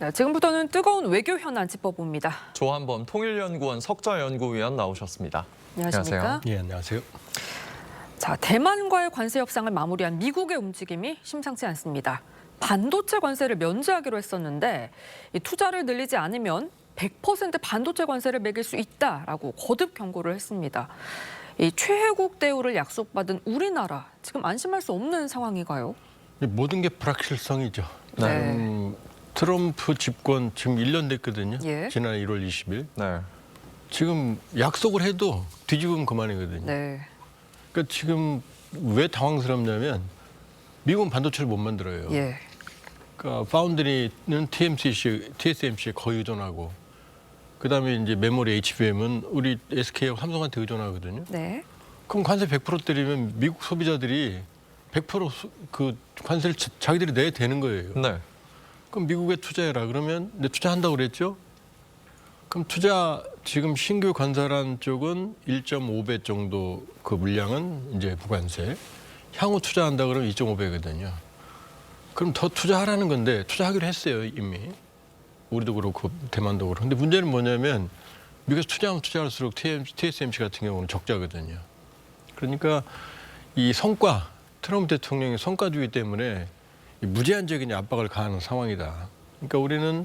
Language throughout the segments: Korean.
네, 지금부터는 뜨거운 외교 현안 짚어봅니다. 조한범 통일연구원 석좌연구위원 나오셨습니다. 안녕하십니까? 예, 안녕하세요. 자, 대만과의 관세 협상을 마무리한 미국의 움직임이 심상치 않습니다. 반도체 관세를 면제하기로 했었는데 이 투자를 늘리지 않으면 100% 반도체 관세를 매길 수 있다라고 거듭 경고를 했습니다. 이 최혜국 대우를 약속받은 우리나라 지금 안심할 수 없는 상황인가요? 모든 게 불확실성이죠. 네. 트럼프 집권 지금 1년 됐거든요. 예. 지난 1월 20일. 네. 지금 약속을 해도 뒤집으면 그만이거든요. 네. 그러니까 지금 왜 당황스럽냐면 미국은 반도체를 못 만들어요. 예. 그러니까 파운드리는 TSMC에 거의 의존하고 그다음에 이제 메모리 HBM은 우리 SK하고 삼성한테 의존하거든요. 네. 그럼 관세 100% 때리면 미국 소비자들이 100%그 관세를 자기들이 내야 되는 거예요. 네. 그럼 미국에 투자해라. 그러면 내 투자한다고 그랬죠? 그럼 투자 지금 신규 건설한 쪽은 1.5배 정도 그 물량은 이제 무관세. 향후 투자한다 그러면 2.5배거든요. 그럼 더 투자하라는 건데 투자하기로 했어요, 이미. 우리도 그렇고 대만도 그렇고. 근데 문제는 뭐냐면 미국에서 투자하면 투자할수록 TSMC 같은 경우는 적자거든요. 그러니까 이 성과, 트럼프 대통령의 성과주의 때문에 무제한적인 압박을 가하는 상황이다. 그러니까 우리는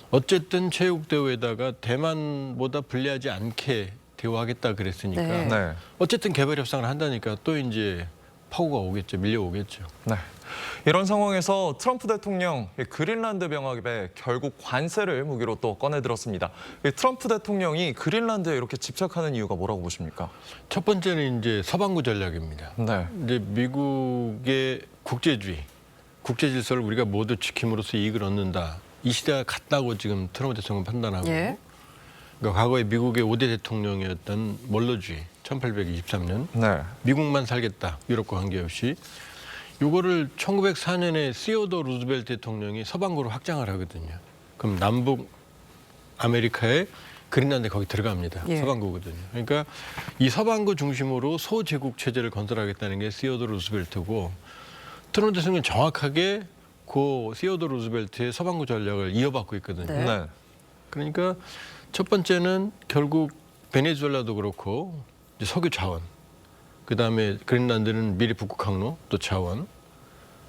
어쨌든 최혜국 대우에다가 대만보다 불리하지 않게 대우하겠다 그랬으니까 네. 네. 어쨌든 개발 협상을 한다니까 또 이제 파고가 오겠죠. 밀려오겠죠. 네. 이런 상황에서 트럼프 대통령 그린란드 병합에 결국 관세를 무기로 또 꺼내들었습니다. 트럼프 대통령이 그린란드에 이렇게 집착하는 이유가 뭐라고 보십니까? 첫 번째는 이제 서방구 전략입니다. 네. 이제 미국의 국제주의, 국제 질서를 우리가 모두 지킴으로써 이익을 얻는다. 이 시대가 갔다고 지금 트럼프 대통령 판단하고 예. 그러니까 과거에 미국의 5대 대통령이었던 멀로주의 1823년 네. 미국만 살겠다. 유럽과 관계없이. 이거를 1904년에 시어도 루즈벨트 대통령이 서방구로 확장을 하거든요. 그럼 남북 아메리카에 그린란드 거기 들어갑니다. 예. 서방구거든요. 그러니까 이 서방구 중심으로 소제국 체제를 건설하겠다는 게 시어도 루즈벨트고 트럼프 대통령은 정확하게 그 시어도 루즈벨트의 서방구 전략을 이어받고 있거든요. 네. 네. 그러니까 첫 번째는 결국 베네수엘라도 그렇고 이제 석유 자원, 그다음에 그린란드는 미리 북극 항로 또 자원,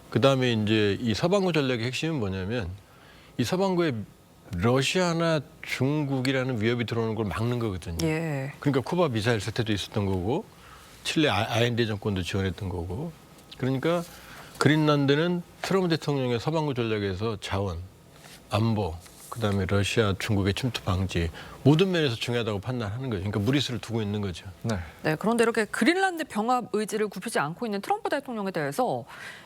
그다음에 이제 이 서방구 전략의 핵심은 뭐냐면 이 서방구에 러시아나 중국이라는 위협이 들어오는 걸 막는 거거든요. 예. 그러니까 쿠바 미사일 사태도 있었던 거고 칠레 아엔데 정권도 지원했던 거고 그러니까 그린란드는 트럼프 대통령의 서방구 전략에서 자원, 안보, 그다음에 러시아, 중국의 침투 방지 모든 면에서 중요하다고 판단하는 거죠. 그러니까 무리수를 두고 있는 거죠. 네. 네, 그런데 이렇게 그린란드 병합 의지를 굽히지 않고 있는 트럼프 대통령에 대해서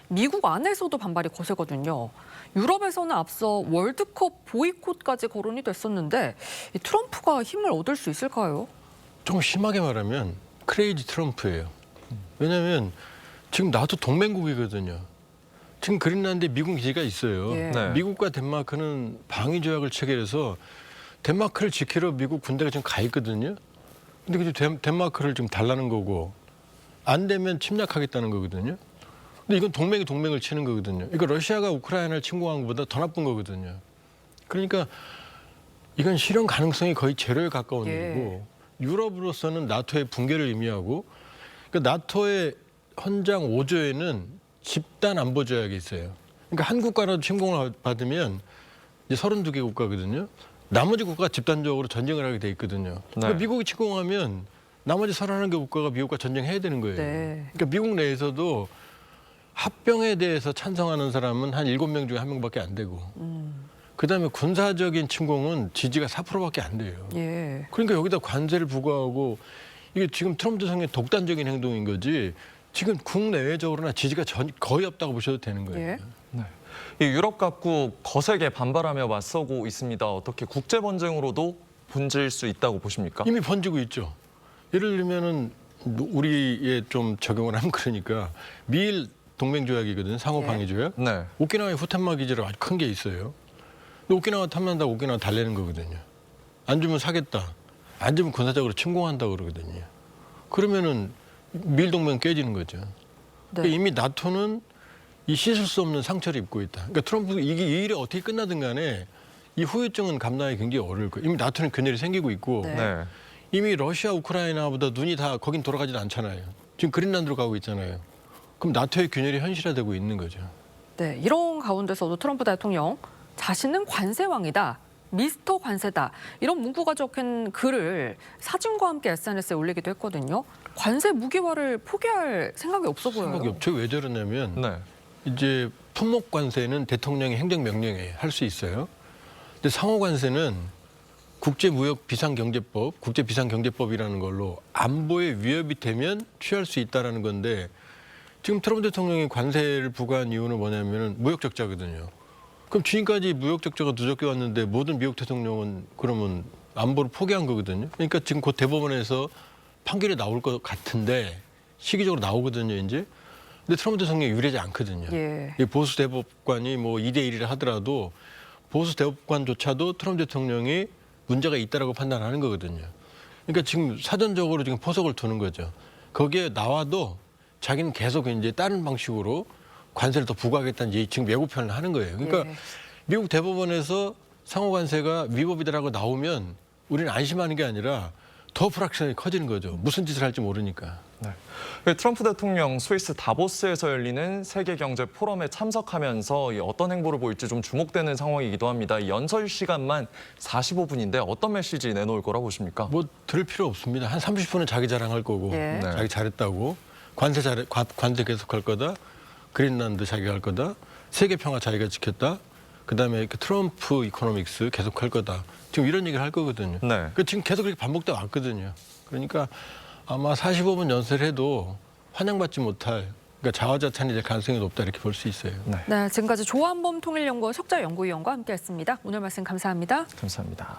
미국 안에서도 반발이 거세거든요. 유럽에서는 앞서 월드컵 보이콧까지 거론이 됐었는데 이 트럼프가 힘을 얻을 수 있을까요? 좀 심하게 말하면 크레이지 트럼프예요. 왜냐하면 지금 나토 동맹국이거든요. 지금 그린란드에 미군 기지가 있어요. 예. 네. 미국과 덴마크는 방위 조약을 체결해서 덴마크를 지키러 미국 군대가 지금 가 있거든요. 근데 그 덴마크를 지금 달라는 거고 안 되면 침략하겠다는 거거든요. 근데 이건 동맹이 동맹을 치는 거거든요. 이거 러시아가 우크라이나를 침공한 것보다 더 나쁜 거거든요. 그러니까 이건 실현 가능성이 거의 제로에 가까운 예. 일이고 유럽으로서는 나토의 붕괴를 의미하고 그러니까 나토의 헌장 5조에는 집단 안보 조약이 있어요. 그러니까 한 국가라도 침공을 받으면 이제 32개 국가거든요. 나머지 국가가 집단적으로 전쟁을 하게 돼 있거든요. 그러니까 네. 미국이 침공하면 나머지 31개 국가가 미국과 전쟁해야 되는 거예요. 네. 그러니까 미국 내에서도 합병에 대해서 찬성하는 사람은 한 7명 중에 1명밖에 안 되고 그다음에 군사적인 침공은 지지가 4%밖에 안 돼요. 예. 그러니까 여기다 관세를 부과하고 이게 지금 트럼프 대통령의 독단적인 행동인 거지 지금 국내외적으로나 지지가 거의 없다고 보셔도 되는 거예요. 예. 네. 이 유럽 각국 거세게 반발하며 맞서고 있습니다. 어떻게 국제 분쟁으로도 번질 수 있다고 보십니까? 이미 번지고 있죠. 예를 들면은 우리에 좀 적용을 하면 그러니까 미일 동맹 조약이거든요. 상호 방위 조약. 네. 오키나와에 후텐마 기지가 아주 큰 게 있어요. 근데 오키나와 탐난다고 오키나와 달래는 거거든요. 안 주면 사겠다. 안 주면 군사적으로 침공한다 그러거든요. 그러면은 미일 동맹 깨지는 거죠. 네. 그러니까 이미 나토는 이 씻을 수 없는 상처를 입고 있다. 그러니까 트럼프 이 일이 어떻게 끝나든 간에 이 후유증은 감당하기 굉장히 어려울 거예요. 이미 나토는 균열이 생기고 있고 네. 네. 이미 러시아, 우크라이나보다 눈이 다 거긴 돌아가지는 않잖아요. 지금 그린란드로 가고 있잖아요. 그럼 나토의 균열이 현실화되고 있는 거죠. 네, 이런 가운데서도 트럼프 대통령 자신은 관세왕이다. 미스터 관세다. 이런 문구가 적힌 글을 사진과 함께 SNS에 올리기도 했거든요. 관세 무기화를 포기할 생각이 없어 보여요. 생각이 없죠. 왜 저러냐면 네. 이제 품목 관세는 대통령의 행정명령에 할 수 있어요. 근데 상호 관세는 국제무역비상경제법, 국제비상경제법이라는 걸로 안보에 위협이 되면 취할 수 있다라는 건데 지금 트럼프 대통령이 관세를 부과한 이유는 뭐냐면 무역 적자거든요. 그럼 지금까지 무역 적자가 누적돼 왔는데 모든 미국 대통령은 그러면 안보를 포기한 거거든요. 그러니까 지금 곧 대법원에서 판결이 나올 것 같은데 시기적으로 나오거든요, 이제. 근데 트럼프 대통령이 유리하지 않거든요. 예. 이 보수 대법관이 뭐 2대1이라 하더라도 보수 대법관조차도 트럼프 대통령이 문제가 있다라고 판단하는 거거든요. 그러니까 지금 사전적으로 지금 포석을 두는 거죠. 거기에 나와도 자기는 계속 이제 다른 방식으로 관세를 더 부과하겠다는 이제 지금 예고편을 하는 거예요. 그러니까 예. 미국 대법원에서 상호 관세가 위법이다라고 나오면 우리는 안심하는 게 아니라 더 불확실성이 커지는 거죠. 무슨 짓을 할지 모르니까. 네. 트럼프 대통령 스위스 다보스에서 열리는 세계경제 포럼에 참석하면서 어떤 행보를 보일지 좀 주목되는 상황이기도 합니다. 이 연설 시간만 45분인데 어떤 메시지 내놓을 거라고 보십니까? 뭐 들을 필요 없습니다. 한 30분은 자기 자랑할 거고 예. 네. 자기 잘했다고 관세 계속할 거다. 그린란드 자기가 할 거다. 세계 평화 자기가 지켰다. 그다음에 트럼프 이코노믹스 계속할 거다. 지금 이런 얘기를 할 거거든요. 네. 지금 계속 이렇게 반복돼 왔거든요. 그러니까 아마 45분 연설해도 환영받지 못할 그러니까 자화자찬이 될 가능성이 높다 이렇게 볼 수 있어요. 네. 네, 지금까지 조한범 통일연구원 석좌연구위원과 함께했습니다. 오늘 말씀 감사합니다. 감사합니다.